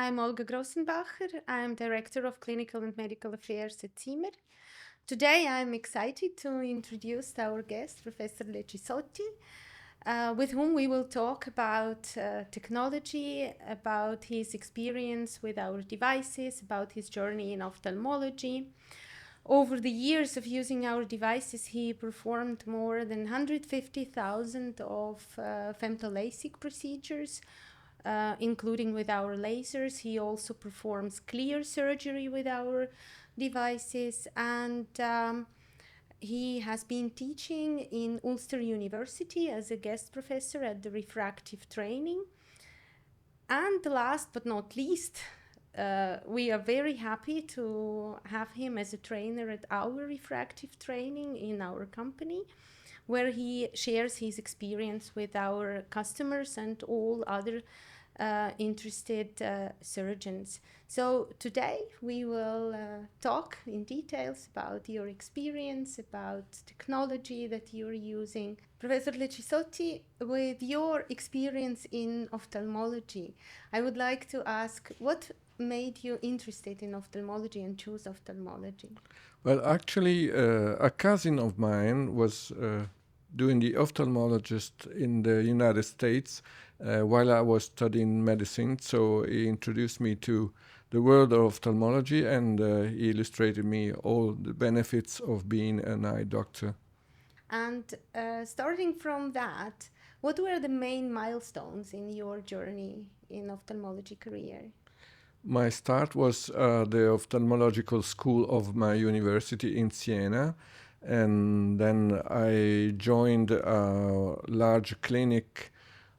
I'm Olga Grossenbacher. I'm Director of Clinical and Medical Affairs at Zimmer. Today I'm excited to introduce our guest, Professor Leccisotti, with whom we will talk about technology, about his experience with our devices, about his journey in ophthalmology. Over the years of using our devices, he performed more than 150,000 of femto LASIK procedures, including with our lasers. He also performs clear surgery with our devices, and he has been teaching in Ulster University as a guest professor at the refractive training. And last but not least, we are very happy to have him as a trainer at our refractive training in our company, where he shares his experience with our customers and all other interested surgeons. So today we will talk in details about your experience, about technology that you're using. Professor Leccisotti, with your experience in ophthalmology, I would like to ask, what made you interested in ophthalmology and choose ophthalmology? Well, actually, a cousin of mine was doing the ophthalmologist in the United States while I was studying medicine. So he introduced me to the world of ophthalmology, and he illustrated me all the benefits of being an eye doctor. And starting from that, what were the main milestones in your journey in ophthalmology career? My start was the ophthalmological school of my university in Siena, and then I joined a large clinic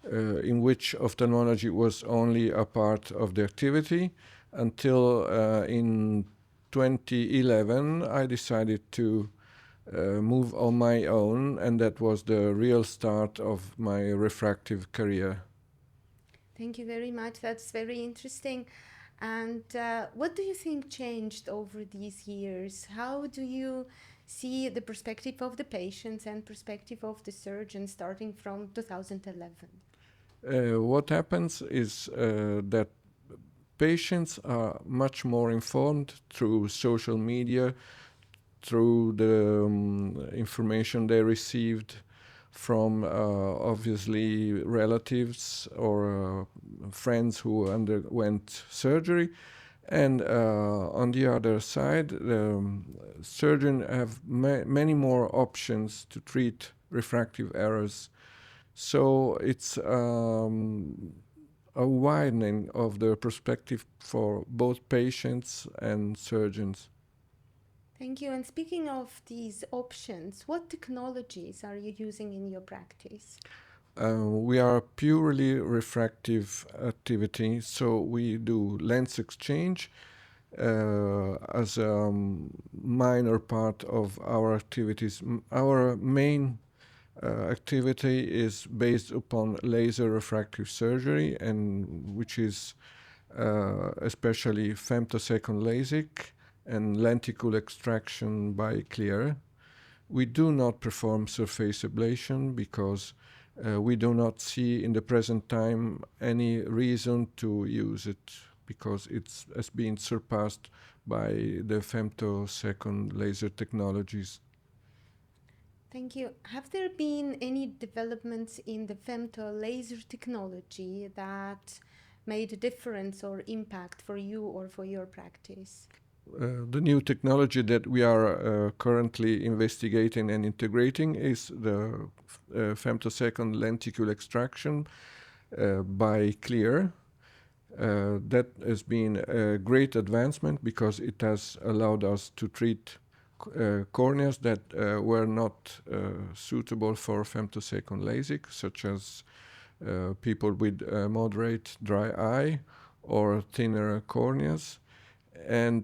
in which ophthalmology was only a part of the activity until in 2011 I decided to move on my own, and that was the real start of my refractive career. Thank you very much. That's very interesting. And what do you think changed over these years? How do you see the perspective of the patients and perspective of the surgeons starting from 2011? What happens is that patients are much more informed through social media, through the information they received from obviously relatives or friends who underwent surgery. And on the other side, surgeons have many more options to treat refractive errors. So it's a widening of the perspective for both patients and surgeons. Thank you. And speaking of these options, what technologies are you using in your practice? We are a purely refractive activity, so we do lens exchange as a minor part of our activities. Our main activity is based upon laser refractive surgery, and which is especially femtosecond LASIK and lenticule extraction by CLEAR. We do not perform surface ablation because we do not see in the present time any reason to use it, because it has been surpassed by the femtosecond laser technologies. Thank you. Have there been any developments in the femto laser technology that made a difference or impact for you or for your practice? The new technology that we are currently investigating and integrating is the femtosecond lenticule extraction by CLEAR. That has been a great advancement because it has allowed us to treat corneas that were not suitable for femtosecond LASIK, such as people with moderate dry eye or thinner corneas, and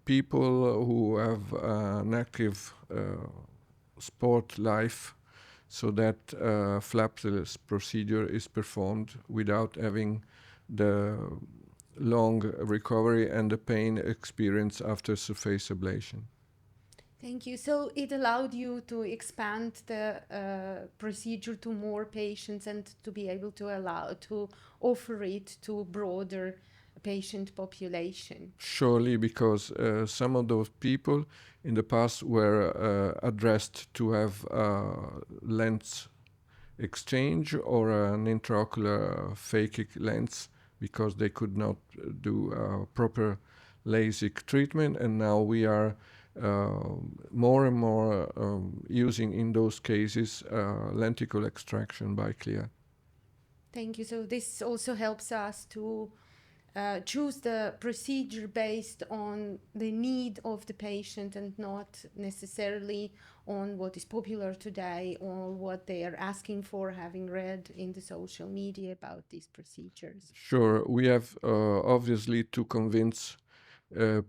people who have an active sport life, so that flapless procedure is performed without having the long recovery and the pain experience after surface ablation. Thank you. So it allowed you to expand the procedure to more patients and to be able to offer it to broader patient population? Surely, because some of those people in the past were addressed to have lens exchange or an intraocular phakic lens because they could not do proper LASIK treatment, and now we are more and more using in those cases lenticle extraction by CLEAR. Thank you. So this also helps us to choose the procedure based on the need of the patient and not necessarily on what is popular today or what they are asking for, having read in the social media about these procedures. Sure, we have obviously to convince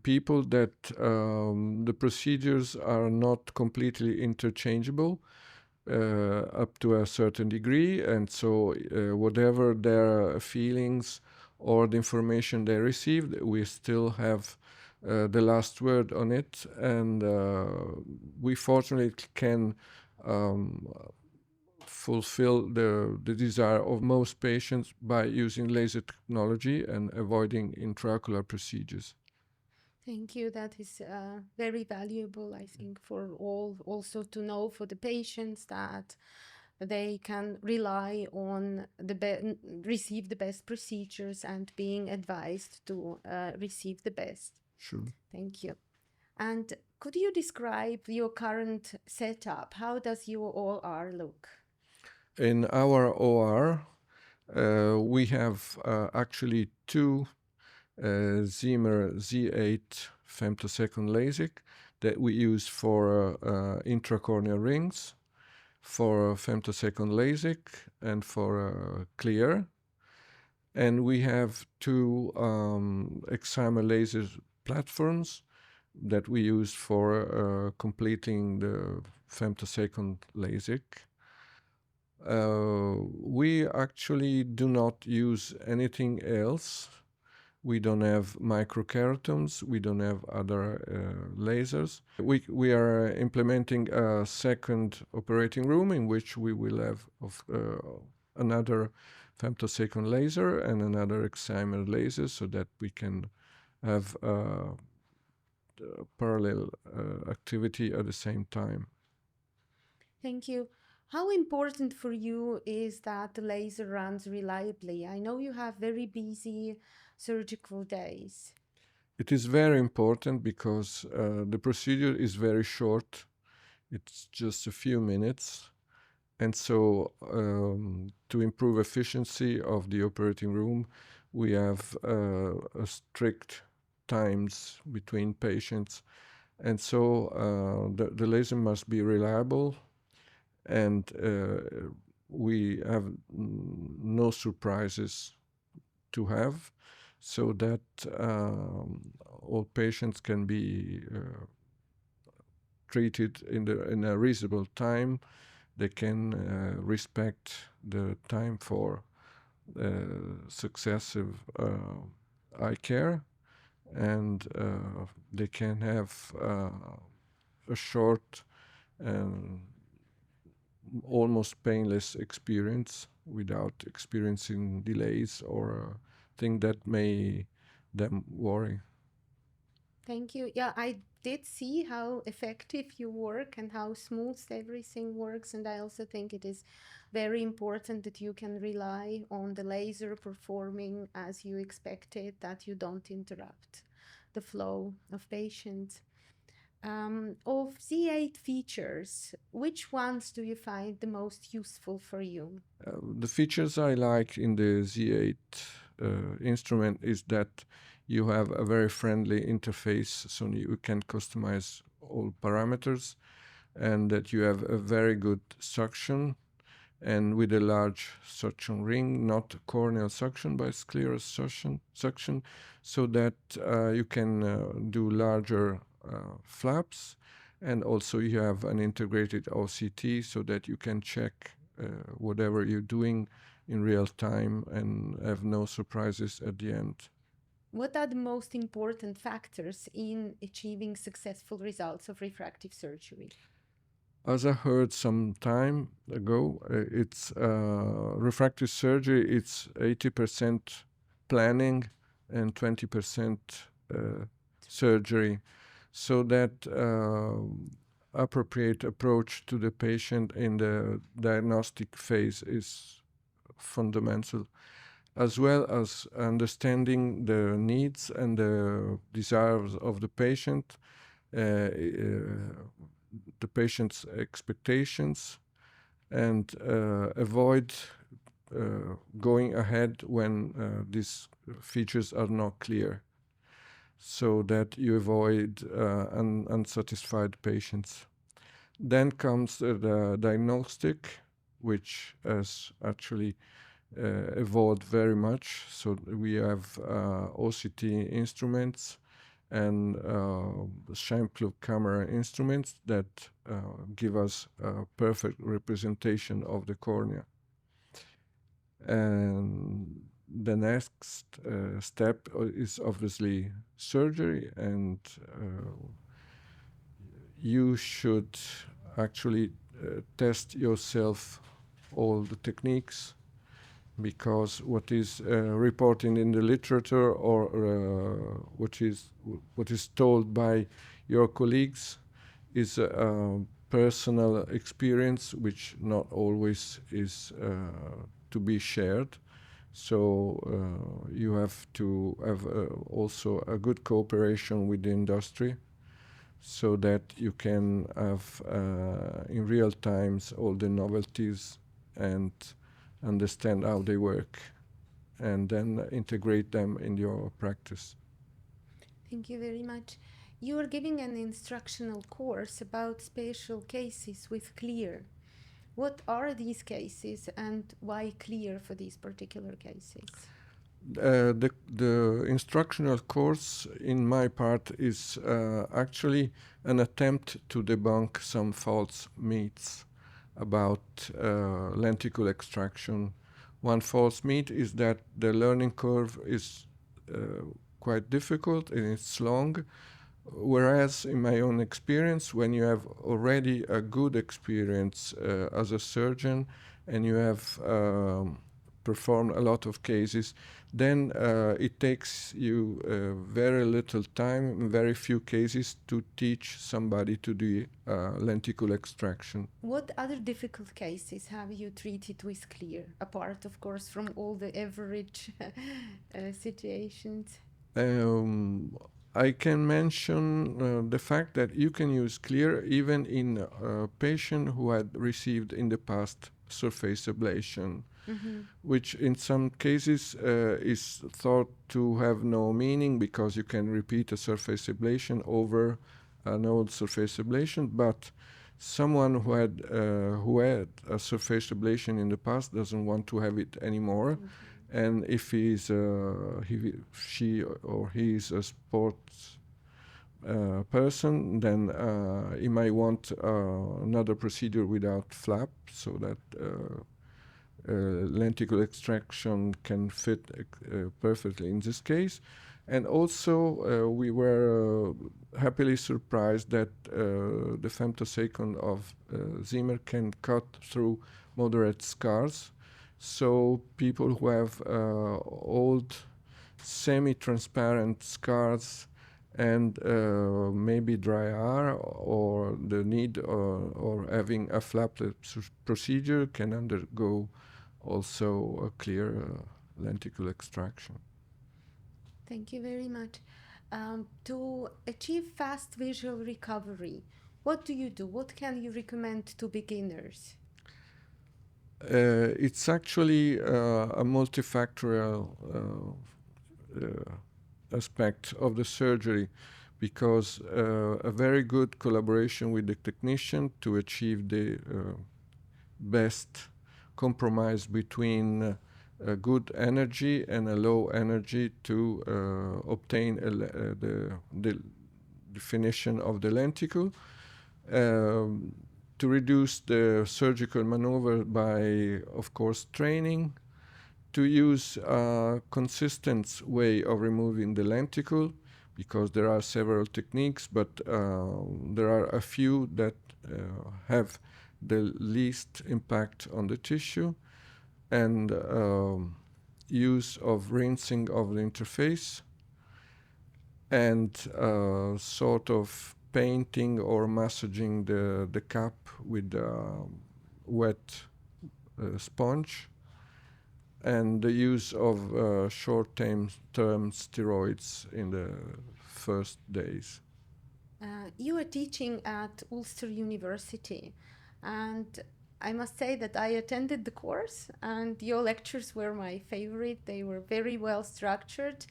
people that the procedures are not completely interchangeable up to a certain degree, and so whatever their feelings or the information they received, we still have the last word on it, and we fortunately can fulfill the desire of most patients by using laser technology and avoiding intraocular procedures. Thank you. That is very valuable, I think, for all, also to know for the patients that they can rely on receive the best procedures and being advised to receive the best. Sure. Thank you. And could you describe your current setup? How does your OR look? In our OR, we have actually two Zimmer Z8 femtosecond LASIK that we use for intracorneal rings, for femtosecond LASIK, and for CLEAR. And we have two excimer laser platforms that we use for completing the femtosecond LASIK. We actually do not use anything else. We don't have microkeratoms. We don't have other lasers. We are implementing a second operating room in which we will have another femtosecond laser and another excimer laser so that we can have parallel activity at the same time. Thank you. How important for you is that the laser runs reliably? I know you have very busy surgical days. It is very important because the procedure is very short. It's just a few minutes. And so to improve efficiency of the operating room, we have strict times between patients. And so the laser must be reliable, and we have no surprises to have, so that all patients can be treated in a reasonable time. They can respect the time for successive eye care, and they can have a short and almost painless experience without experiencing delays or thing that may them worry. Thank you. Yeah, I did see how effective you work and how smooth everything works. And I also think it is very important that you can rely on the laser performing as you expected, that you don't interrupt the flow of patients. Of Z8 features, which ones do you find the most useful for you? The features I like in the Z8 instrument is that you have a very friendly interface, so you can customize all parameters, and that you have a very good suction, and with a large suction ring, not corneal suction, but scleral suction, so that you can do larger flaps, and also you have an integrated OCT so that you can check whatever you're doing in real time and have no surprises at the end. What are the most important factors in achieving successful results of refractive surgery? As I heard some time ago, it's refractive surgery. It's 80% planning and 20% surgery, so that appropriate approach to the patient in the diagnostic phase is fundamental, as well as understanding the needs and the desires of the patient, the patient's expectations, and avoid going ahead when these features are not clear, so that you avoid unsatisfied patients. Then comes the diagnostic, which has actually evolved very much. So we have OCT instruments and Scheimpflug camera instruments that give us a perfect representation of the cornea. And the next step is obviously surgery, and you should actually test yourself all the techniques, because what is reported in the literature or what is told by your colleagues is a personal experience which not always is to be shared. So you have to have also a good cooperation with the industry, so that you can have in real times all the novelties and understand how they work, and then integrate them in your practice. Thank you very much. You are giving an instructional course about special cases with CLEAR. What are these cases and why CLEAR for these particular cases? The instructional course in my part is actually an attempt to debunk some false myths about lenticle extraction. One false myth is that the learning curve is quite difficult and it's long, whereas in my own experience, when you have already a good experience as a surgeon and you have performed a lot of cases, then it takes you very little time, very few cases, to teach somebody to do lenticle extraction. What other difficult cases have you treated with CLEAR, apart, of course, from all the average situations? I can mention the fact that you can use CLEAR even in a patient who had received in the past surface ablation, which in some cases is thought to have no meaning because you can repeat a surface ablation over an old surface ablation. But someone who had a surface ablation in the past doesn't want to have it anymore. And if she or he is a sports person, then he might want another procedure without flap, so that lenticle extraction can fit perfectly in this case. And also, we were happily surprised that the femtosecond of Zimmer can cut through moderate scars. So people who have old semi-transparent scars and maybe dry eye or the need or having a flapless procedure can undergo also a clear lenticle extraction. Thank you very much. To achieve fast visual recovery, what do you do? What can you recommend to beginners? It's actually a multifactorial aspect of the surgery, because a very good collaboration with the technician to achieve the best compromise between a good energy and a low energy to obtain the definition of the lenticle. To reduce the surgical maneuver by, of course, training, to use a consistent way of removing the lenticle, because there are several techniques, but there are a few that have the least impact on the tissue. And use of rinsing of the interface and sort of painting or massaging the cap with wet sponge, and the use of short-term steroids in the first days. You are teaching at Ulster University, and I must say that I attended the course, and your lectures were my favorite. They were very well structured,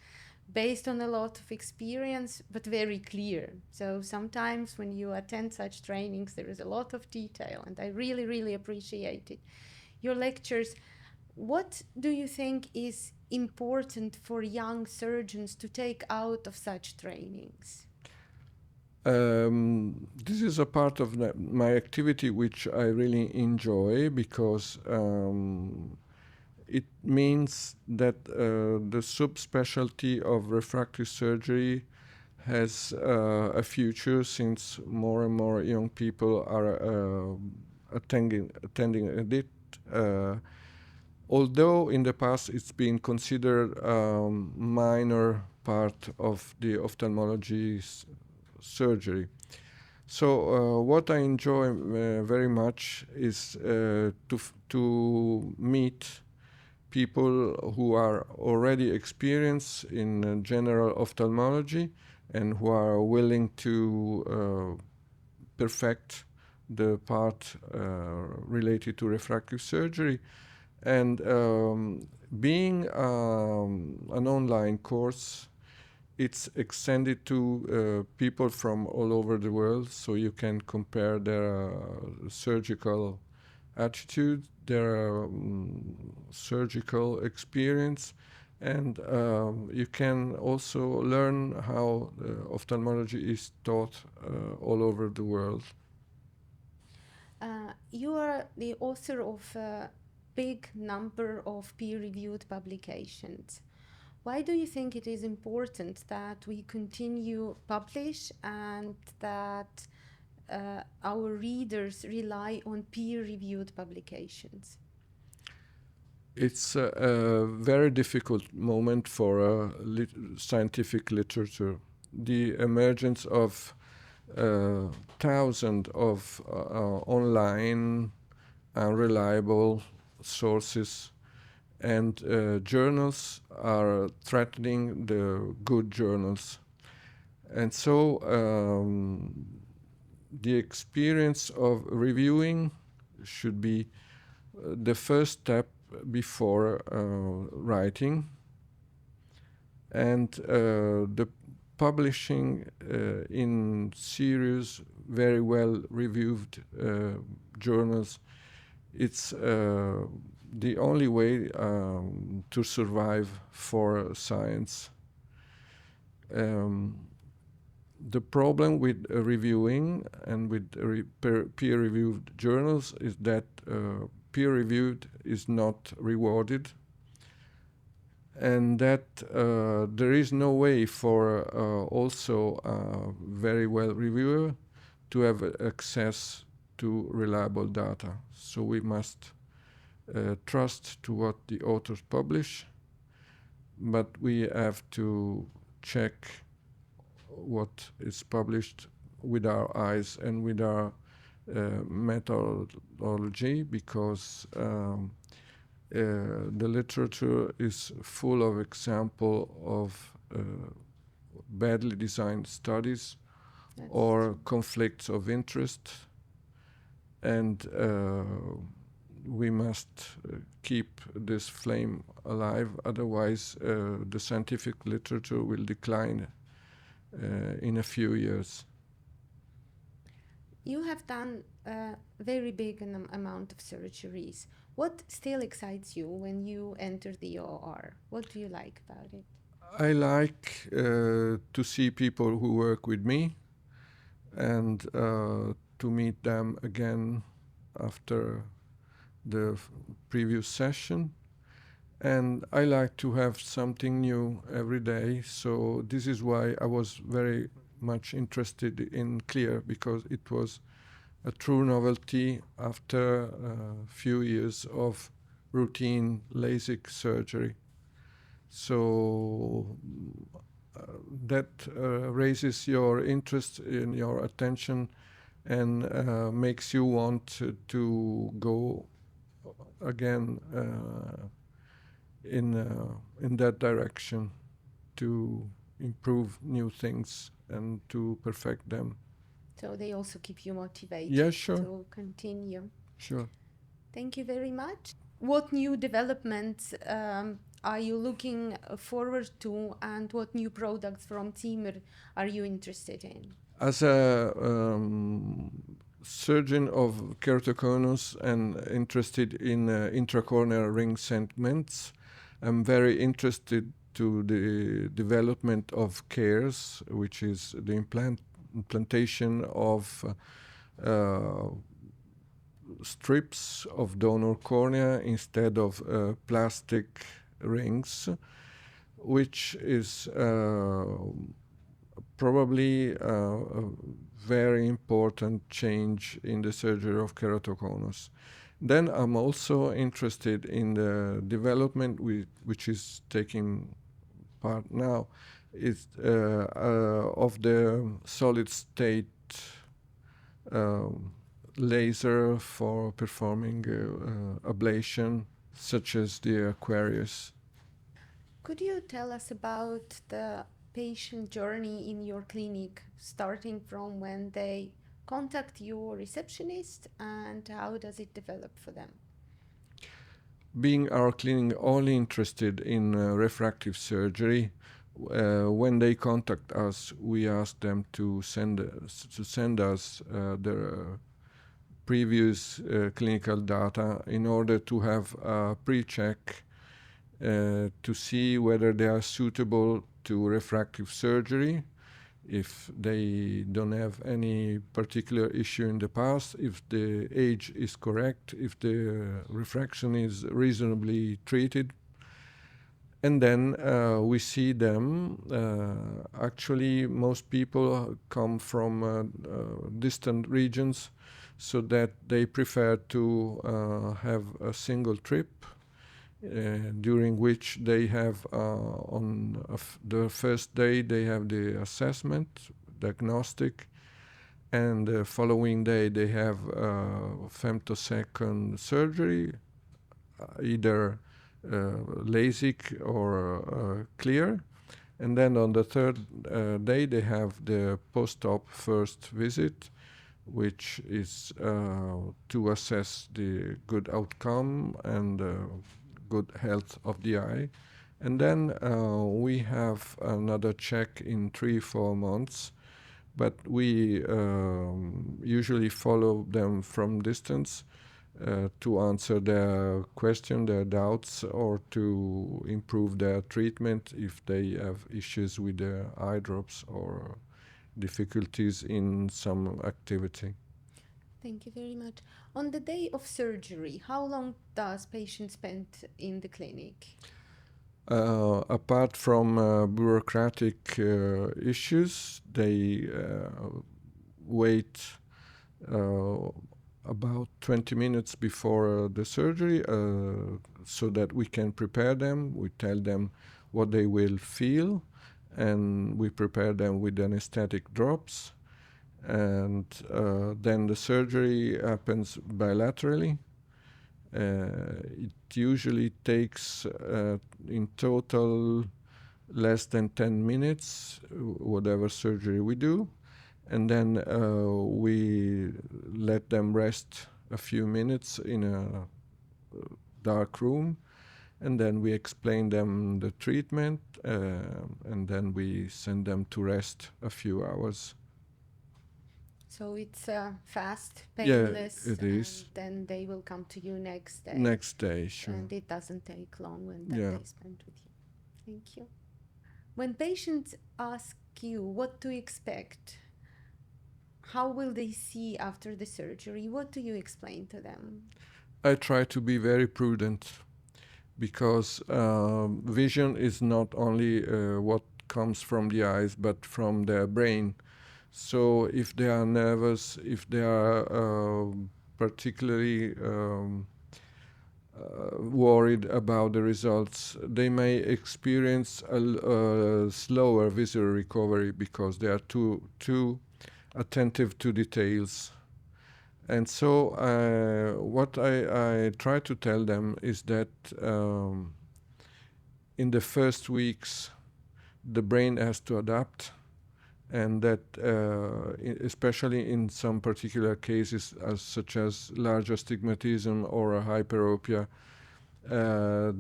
based on a lot of experience, but very clear. So sometimes when you attend such trainings, there is a lot of detail, and I really, really appreciated your lectures. What do you think is important for young surgeons to take out of such trainings? This is a part of my activity which I really enjoy, because it means that the subspecialty of refractive surgery has a future, since more and more young people are attending it. Although in the past it's been considered minor part of the ophthalmology surgery. So what I enjoy very much is to meet people who are already experienced in general ophthalmology and who are willing to perfect the part related to refractive surgery. And being an online course, it's extended to people from all over the world, so you can compare their surgical attitude, their surgical experience, and you can also learn how ophthalmology is taught all over the world. You are the author of a big number of peer-reviewed publications. Why do you think it is important that we continue publish and that our readers rely on peer-reviewed publications? It's a very difficult moment for scientific literature. The emergence of thousands of online unreliable sources and journals are threatening the good journals. And so the experience of reviewing should be the first step before writing, and the publishing in serious, very well reviewed journals, it's the only way to survive for science. The problem with reviewing and with peer-reviewed journals is that peer-reviewed is not rewarded, and that there is no way for also a very well reviewer to have access to reliable data. So we must trust to what the authors publish, but we have to check what is published with our eyes and with our methodology, because the literature is full of example of badly designed studies or conflicts of interest, and we must keep this flame alive, otherwise the scientific literature will decline in a few years. You have done a very big amount of surgeries. What still excites you when you enter the OR? What do you like about it? I like to see people who work with me and to meet them again after the previous session. And I like to have something new every day. So this is why I was very much interested in CLEAR, because it was a true novelty after a few years of routine LASIK surgery. So that raises your interest in your attention and makes you want to go again in that direction to improve new things and to perfect them. So they also keep you motivated Yeah, sure. to continue. Sure. Thank you very much. What new developments are you looking forward to, and what new products from Timur are you interested in? As a surgeon of keratoconus and interested in intracorneal ring segments, I'm very interested to the development of CARES, which is the implantation of strips of donor cornea instead of plastic rings, which is probably a very important change in the surgery of keratoconus. Then I'm also interested in the development which is taking part now is of the solid state laser for performing ablation, such as the Aquarius. Could you tell us about the patient journey in your clinic, starting from when they contact your receptionist, and how does it develop for them? Being our clinic only interested in refractive surgery, when they contact us, we ask them to send us their previous clinical data in order to have a pre-check to see whether they are suitable to refractive surgery, if they don't have any particular issue in the past, if the age is correct, if the refraction is reasonably treated. And then we see them. Actually, most people come from distant regions, so that they prefer to have a single trip during which they have on the first day they have the assessment, diagnostic, and the following day they have femtosecond surgery, either LASIK or CLEAR. And then on the third day they have the post-op first visit, which is to assess the good outcome and good health of the eye. And then we have another check in 3-4 months, but we usually follow them from distance to answer their question, their doubts, or to improve their treatment if they have issues with their eye drops or difficulties in some activity. Thank you very much. On the day of surgery, how long does patient spend in the clinic? Apart from bureaucratic issues, they wait about 20 minutes before the surgery so that we can prepare them. We tell them what they will feel, and we prepare them with anesthetic drops. And then the surgery happens bilaterally. It usually takes in total less than 10 minutes, whatever surgery we do. And then we let them rest a few minutes in a dark room. And then we explain them the treatment, and then we send them to rest a few hours. So it's fast, Yeah, painless, it is. and then they will come to you next day. Next day, sure. And it doesn't take long when Yeah. they spend with you. Thank you. When patients ask you what to expect, how will they see after the surgery? What do you explain to them? I try to be very prudent, because vision is not only what comes from the eyes, but from their brain. So if they are nervous, if they are particularly worried about the results. They may experience a slower visual recovery because they are too attentive to details. And so what I try to tell them is that in the first weeks, the brain has to adapt, and that especially in some particular cases, such as large astigmatism or a hyperopia,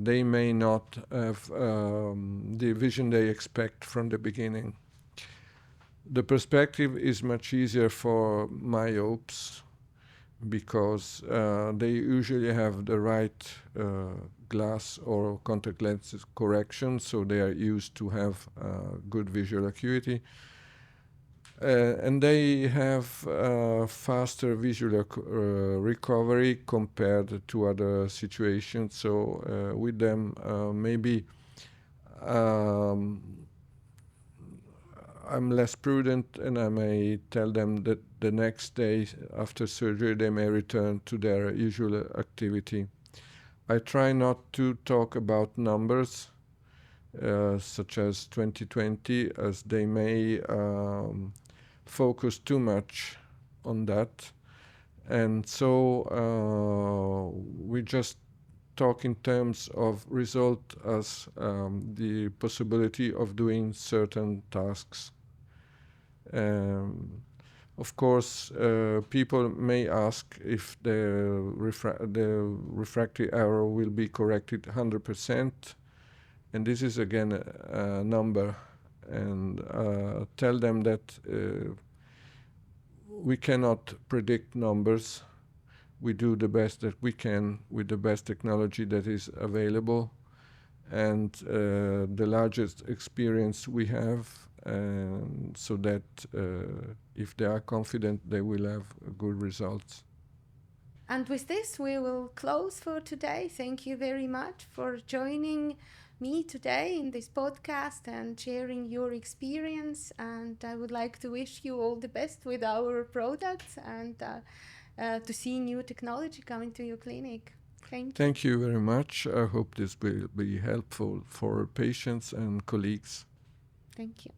they may not have the vision they expect from the beginning. The perspective is much easier for myopes because they usually have the right glass or contact lenses correction, so they are used to have good visual acuity. And they have faster visual recovery compared to other situations. So with them, maybe I'm less prudent, and I may tell them that the next day after surgery they may return to their usual activity. I try not to talk about numbers such as 2020, as they may focus too much on that. And so we just talk in terms of result as the possibility of doing certain tasks. Of course, people may ask if the refractive error will be corrected 100%, and this is again a number, and tell them that we cannot predict numbers. We do the best that we can with the best technology that is available, and the largest experience we have, so that if they are confident, they will have good results. And with this, we will close for today. Thank you very much for joining me today in this podcast and sharing your experience. And I would like to wish you all the best with our products and to see new technology coming to your clinic. Thank you. Thank you very much. I hope this will be helpful for patients and colleagues. Thank you.